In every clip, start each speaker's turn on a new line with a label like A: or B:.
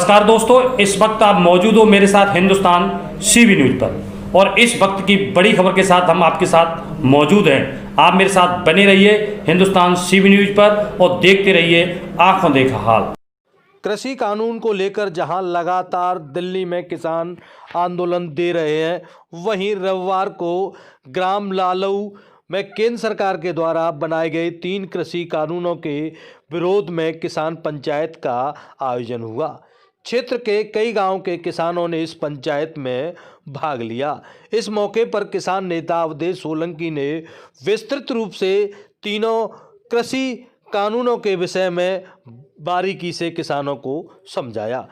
A: नमस्कार दोस्तों, इस वक्त आप मौजूद हो मेरे साथ हिंदुस्तान सीबी न्यूज पर और इस वक्त की बड़ी खबर के साथ हम आपके साथ मौजूद हैं। आप मेरे साथ बने रहिए हिंदुस्तान सीबी न्यूज पर और देखते रहिए आंखों देखा हाल।
B: कृषि कानून को लेकर जहां लगातार दिल्ली में किसान आंदोलन दे रहे हैं, वहीं रविवार को ग्राम लालऊ में केंद्र सरकार के द्वारा बनाए गए 3 कृषि कानूनों के विरोध में किसान पंचायत का आयोजन हुआ। क्षेत्र के कई गांव के किसानों ने इस पंचायत में भाग लिया। इस मौके पर किसान नेता अवधेश सोलंकी ने विस्तृत रूप से तीनों कृषि कानूनों के विषय में बारीकी से किसानों को समझाया।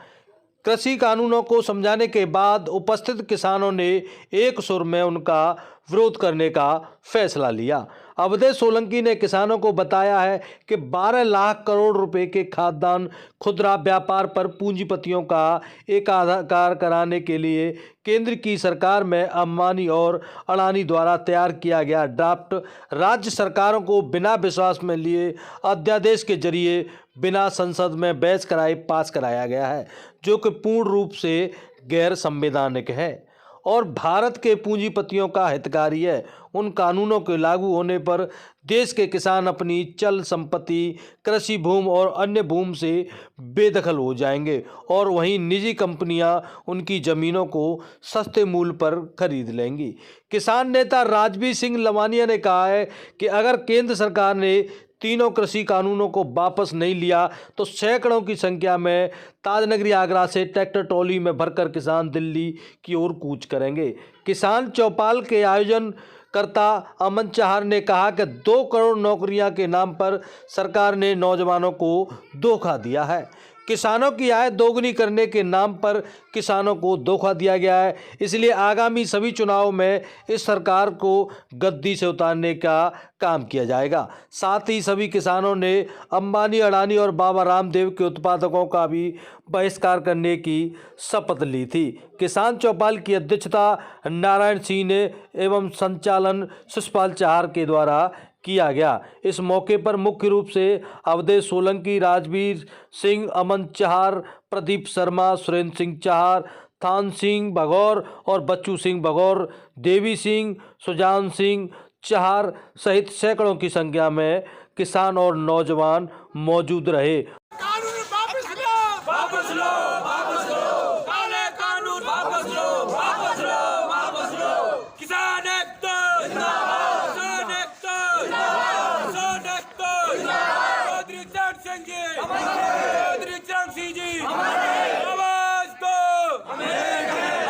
B: कृषि कानूनों को समझाने के बाद उपस्थित किसानों ने एक सुर में उनका विरोध करने का फैसला लिया। अवधेश सोलंकी ने किसानों को बताया है कि 12 लाख करोड़ रुपए के खाद्यान्न खुदरा व्यापार पर पूंजीपतियों का एकाधिकार कराने के लिए केंद्र की सरकार में अंबानी और अडानी द्वारा तैयार किया गया ड्राफ्ट राज्य सरकारों को बिना विश्वास में लिए अध्यादेश के जरिए बिना संसद में बहस कराए पास कराया गया है, जो कि पूर्ण रूप से गैर संवैधानिक है और भारत के पूंजीपतियों का हितकारी है। उन कानूनों के लागू होने पर देश के किसान अपनी चल संपत्ति, कृषि भूमि और अन्य भूमि से बेदखल हो जाएंगे और वहीं निजी कंपनियां उनकी ज़मीनों को सस्ते मूल्य पर खरीद लेंगी। किसान नेता राजवीर सिंह लवानिया ने कहा है कि अगर केंद्र सरकार ने तीनों कृषि कानूनों को वापस नहीं लिया तो सैकड़ों की संख्या में ताजनगरी आगरा से ट्रैक्टर ट्रॉली में भरकर किसान दिल्ली की ओर कूच करेंगे। किसान चौपाल के आयोजन करता अमन चाहर ने कहा कि 2 करोड़ नौकरियां के नाम पर सरकार ने नौजवानों को धोखा दिया है। किसानों की आय दोगुनी करने के नाम पर किसानों को धोखा दिया गया है, इसलिए आगामी सभी चुनाव में इस सरकार को गद्दी से उतारने का काम किया जाएगा। साथ ही सभी किसानों ने अंबानी, अडानी और बाबा रामदेव के उत्पादकों का भी बहिष्कार करने की शपथ ली थी। किसान चौपाल की अध्यक्षता नारायण सिंह ने एवं संचालन शिषपाल चाहर के द्वारा किया गया। इस मौके पर मुख्य रूप से अवधेश सोलंकी, राजवीर सिंह, अमन चाहर, प्रदीप शर्मा, सुरेंद्र सिंह चाहर, थान सिंह बगौर और बच्चू सिंह बगौर, देवी सिंह, सुजान सिंह चाहर सहित सैकड़ों की संख्या में किसान और नौजवान मौजूद रहे।
C: कानून वापस लो, वापस लो, वापस लो, काले कानून वापस लो, वापस लो, वापस लो। किसान एकता जिंदाबाद, किसान एकता जिंदाबाद, किसान एकता जिंदाबाद। चौधरी चरण सिंह जी, चौधरी चरण सिंह जी, आवाज दो,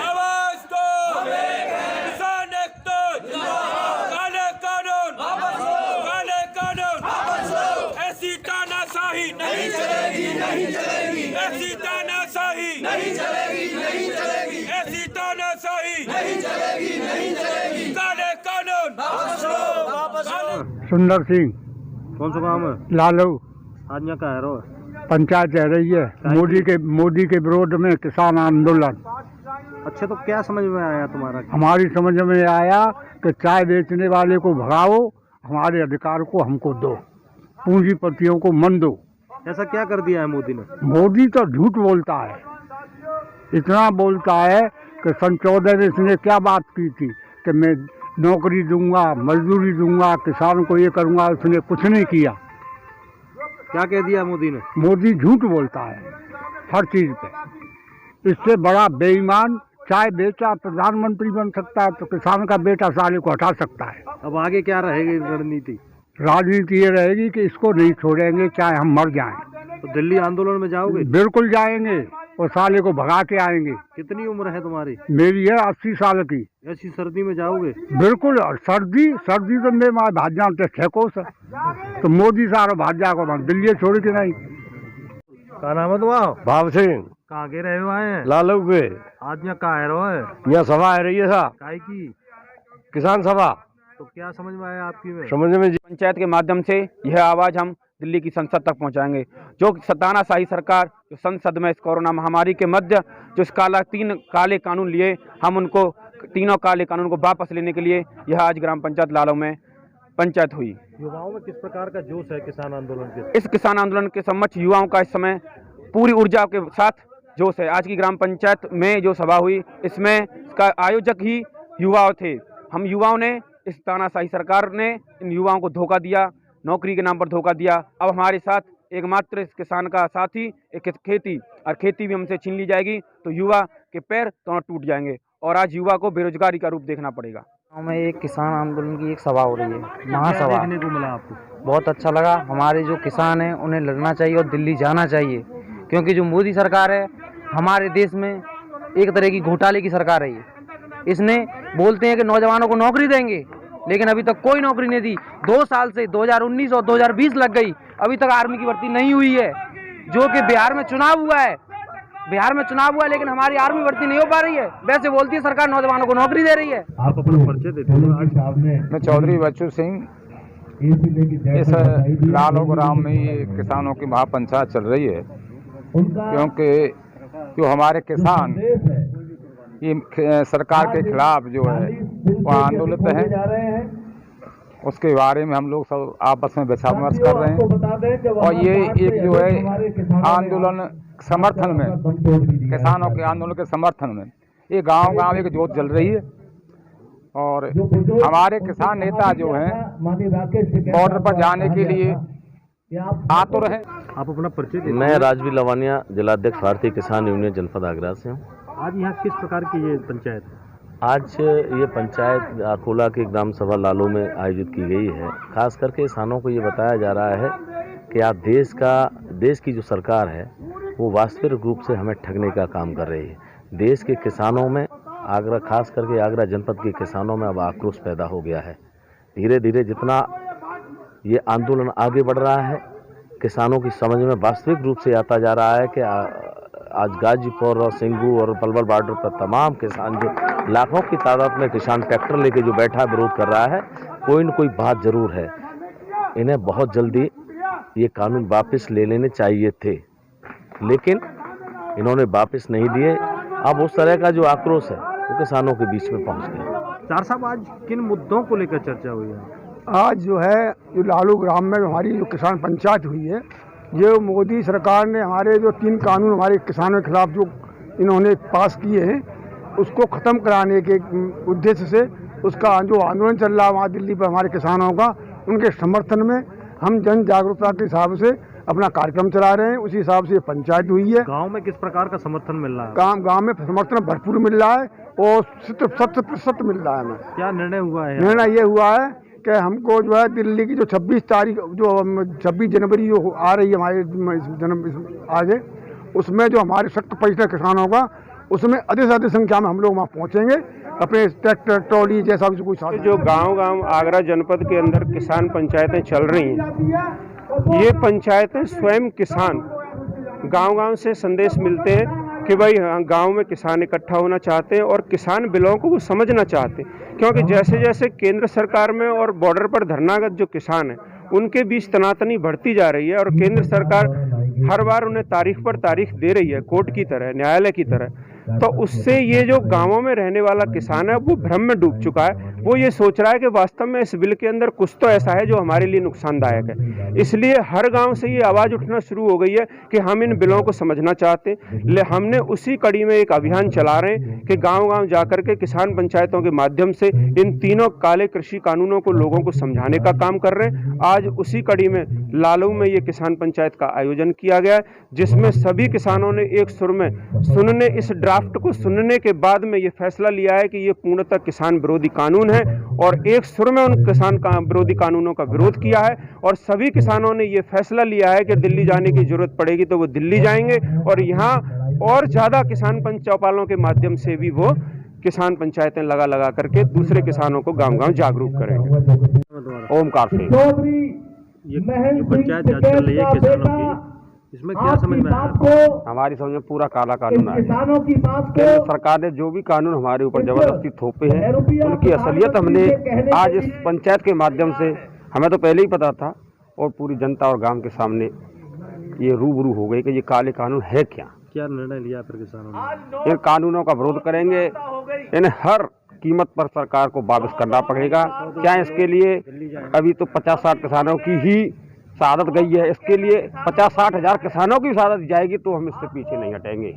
C: आवाज दो। किसान एकता जिंदाबाद, काले कानून वापस लो, काले कानून वापस लो। ऐसी तानाशाही नहीं चलेगी, नहीं चलेगी। ऐसी तानाशाही नहीं चलेगी, नहीं चलेगी। ऐसी तानाशाही नहीं चलेगी, नहीं चलेगी। काले कानून वापस लो, वापस लो।
D: सुंदर सिंह,
B: कौन सा गाँव है?
D: लालू
B: आज यहाँ का है रो
D: पंचायत रह रही है। मोदी के विरोध में किसान आंदोलन।
B: अच्छा, तो क्या समझ में आया तुम्हारा?
D: हमारी समझ में आया कि चाय बेचने वाले को भगाओ, हमारे अधिकार को हमको दो, पूंजीपतियों को मन दो।
B: ऐसा क्या कर दिया है मोदी ने?
D: मोदी तो झूठ बोलता है, इतना बोलता है कि सन 14 में इसने क्या बात की थी कि मैं नौकरी दूंगा, मजदूरी दूंगा, किसान को ये करूंगा, उसने कुछ नहीं किया।
B: क्या कह दिया मोदी ने?
D: मोदी झूठ बोलता है हर चीज पे। इससे बड़ा बेईमान चाय बेचा प्रधानमंत्री बन सकता है तो किसान का बेटा साले को हटा सकता है।
B: अब आगे क्या रहेगी रणनीति?
D: राजनीति ये रहेगी कि इसको नहीं छोड़ेंगे चाहे हम मर जाएं।
B: तो दिल्ली आंदोलन में जाओगे?
D: बिल्कुल जाएंगे और साले को भगा के आएंगे।
B: कितनी उम्र है तुम्हारी?
D: मेरी है 80 साल की।
B: ऐसी सर्दी में जाओगे?
D: बिल्कुल। और सर्दी तो मैं वहाँ भाग जाऊँ ठेको से, तो मोदी सारा भाग जाएगा, दिल्ली छोड़ के नहीं।
B: क्या नाम है तुम्हारा?
D: भाव सिंह।
B: कहाँ के रहे हुए हैं?
D: लालू के।
B: आज यहाँ कहाँ है?
D: यहाँ सभा है रही है सा
B: काय की?
D: किसान सभा।
B: तो क्या समझ में आया आपकी में?
D: समझ में
E: पंचायत के माध्यम से यह आवाज हम दिल्ली की संसद तक पहुंचाएंगे। जो तानाशाही सरकार जो संसद में इस कोरोना महामारी के मध्य जो इस 3 काले कानून लिए, हम उनको तीनों काले कानून को वापस लेने के लिए यह आज ग्राम पंचायत लालौ में पंचायत हुई।
B: युवाओं में किस प्रकार का जोश है किसान आंदोलन के?
E: इस किसान आंदोलन के समक्ष युवाओं का इस समय पूरी ऊर्जा के साथ जोश है। आज की ग्राम पंचायत में जो सभा हुई, इसमें इसका आयोजक ही युवा थे। हम युवाओं ने, इस तानाशाही सरकार ने इन युवाओं को धोखा दिया, नौकरी के नाम पर धोखा दिया। अब हमारे साथ एकमात्र इस किसान का साथी एक खेती, और खेती भी हमसे छीन ली जाएगी तो युवा के पैर दोनों टूट जाएंगे और आज युवा को बेरोजगारी का रूप देखना पड़ेगा।
F: गाँव में एक किसान आंदोलन की एक सभा हो रही है, महासभा।
B: देखने को मिला आपको?
F: बहुत अच्छा लगा। हमारे जो किसान हैं उन्हें लड़ना चाहिए और दिल्ली जाना चाहिए, क्योंकि जो मोदी सरकार है हमारे देश में एक तरह की घोटाले की सरकार है। इसने बोलते हैं कि नौजवानों को नौकरी देंगे, लेकिन अभी तक कोई नौकरी नहीं दी। 2 साल से 2019 और 2020 लग गई, अभी तक आर्मी की भर्ती नहीं हुई है। जो कि बिहार में चुनाव हुआ है, लेकिन हमारी आर्मी भर्ती नहीं हो पा रही है। वैसे बोलती है सरकार नौजवानों को नौकरी दे रही है।
B: आप अपना परिचय देते हैं।
G: मैं चौधरी बच्चू सिंह। इस लालो ग्राम में ये किसानों की महापंचायत चल रही है, क्योंकि जो हमारे किसान ये सरकार के खिलाफ जो है वो आंदोलित हैं, उसके बारे में हम लोग सब आपस में विचार विमर्श कर रहे हैं। और ये एक जो है आंदोलन समर्थन में, किसानों के आंदोलन के समर्थन में ये गांव-गांव एक जोत जल रही है। और हमारे किसान नेता जो हैं बॉर्डर पर जाने के लिए आतुर हैं।
B: आप अपना परिचय देते हैं।
H: मैं राजवीर लवानिया, जिलाध्यक्ष भारतीय किसान यूनियन जनपद आगरा से हूँ।
B: आज यहाँ किस प्रकार की ये पंचायत है?
H: आज ये पंचायत अकोला के ग्राम सभा लालू में आयोजित की गई है। खास करके किसानों को ये बताया जा रहा है कि आप देश की जो सरकार है वो वास्तविक रूप से हमें ठगने का काम कर रही है। देश के किसानों में, आगरा खास करके आगरा जनपद के किसानों में अब आक्रोश पैदा हो गया है। धीरे धीरे जितना ये आंदोलन आगे बढ़ रहा है, किसानों की समझ में वास्तविक रूप से आता जा रहा है कि आज गाजीपुर और सिंगू और पलवल बॉर्डर पर तमाम किसान, जो लाखों की तादाद में किसान ट्रैक्टर लेके जो बैठा विरोध कर रहा है, कोई न कोई बात जरूर है। इन्हें बहुत जल्दी ये कानून वापस ले लेने चाहिए थे, लेकिन इन्होंने वापस नहीं दिए। अब उस तरह का जो आक्रोश है वो किसानों के बीच में पहुंच गया।
B: चार साहब, आज किन मुद्दों को लेकर चर्चा हुई है?
D: आज जो है जो लालू ग्राम में हमारी जो किसान पंचायत हुई है, ये मोदी सरकार ने हमारे जो 3 कानून हमारे किसानों के खिलाफ जो इन्होंने पास किए हैं, उसको ख़त्म कराने के उद्देश्य से उसका जो आंदोलन चल रहा है वहाँ दिल्ली पर हमारे किसानों का, उनके समर्थन में हम जन जागरूकता के हिसाब से अपना कार्यक्रम चला रहे हैं। उसी हिसाब से पंचायत हुई है।
B: गांव में किस प्रकार का समर्थन मिल रहा है?
D: गांव में समर्थन भरपूर मिल रहा है और 100% मिल रहा है। हमें क्या
B: निर्णय हुआ है?
D: निर्णय ये हुआ है कि हमको जो है दिल्ली की जो 26 जनवरी जो आ रही है हमारे आगे, उसमें जो हमारे सख्त पैसा किसानों का, उसमें अधिक से अधिक संख्या में हम लोग वहाँ पहुँचेंगे अपने ट्रैक्टर ट्रॉली जैसा भी कोई साधन।
I: जो गांव-गांव आगरा जनपद के अंदर किसान पंचायतें चल रही हैं, ये पंचायतें स्वयं किसान गांव-गांव से संदेश मिलते हैं कि भाई गांव में किसान इकट्ठा होना चाहते हैं और किसान बिलों को वो समझना चाहते हैं, क्योंकि जैसे जैसे केंद्र सरकार में और बॉर्डर पर धरनागत जो किसान हैं उनके बीच तनातनी बढ़ती जा रही है और केंद्र सरकार हर बार उन्हें तारीख पर तारीख दे रही है, कोर्ट की तरह, न्यायालय की तरह। तो उससे ये जो गांवों में रहने वाला किसान है वो भ्रम में डूब चुका है। वो ये सोच रहा है कि वास्तव में इस बिल के अंदर कुछ तो ऐसा है जो हमारे लिए नुकसानदायक है। इसलिए हर गांव से ये आवाज़ उठना शुरू हो गई है कि हम इन बिलों को समझना चाहते हैं। हमने उसी कड़ी में एक अभियान चला रहे हैं कि गाँव-गाँव जाकर के किसान पंचायतों के माध्यम से इन तीनों काले कृषि कानूनों को लोगों को समझाने का काम कर रहे हैं। आज उसी कड़ी में लालू में ये किसान पंचायत का आयोजन किया गया है, जिसमें सभी किसानों ने एक सुर में इस ड्राफ्ट को सुनने के बाद में ये फैसला लिया है कि ये पूर्णतः किसान विरोधी कानून है और एक सुर में उन किसान विरोधी कानूनों का विरोध किया है। और सभी किसानों ने ये फैसला लिया है कि दिल्ली जाने की जरूरत पड़ेगी तो वो दिल्ली जाएंगे और यहाँ और ज़्यादा किसान चौपालों के माध्यम से भी वो किसान पंचायतें लगा करके दूसरे किसानों को गाँव-गाँव जागरूक करेंगे। ओमकार सिंह।
B: ये पंचायत चल रही है किसानों की, इसमें क्या समझ में आया?
E: हमारी समझ में पूरा काला कानून है। केंद्र सरकार ने जो भी कानून हमारे ऊपर जबरदस्ती थोपे हैं, उनकी असलियत हमने आज इस पंचायत के माध्यम से, हमें तो पहले ही पता था और पूरी जनता और गांव के सामने ये रूबरू हो गई कि ये काले कानून है क्या।
B: क्या निर्णय लिया फिर किसानों ने?
E: इन कानूनों का विरोध करेंगे। इन्हें हर कीमत पर सरकार को वापस करना पड़ेगा। क्या इसके लिए अभी तो 50-60 किसानों की ही
I: शहादत गई है, इसके लिए 50-60 हज़ार किसानों की शहादत जाएगी तो हम इससे पीछे नहीं हटेंगे।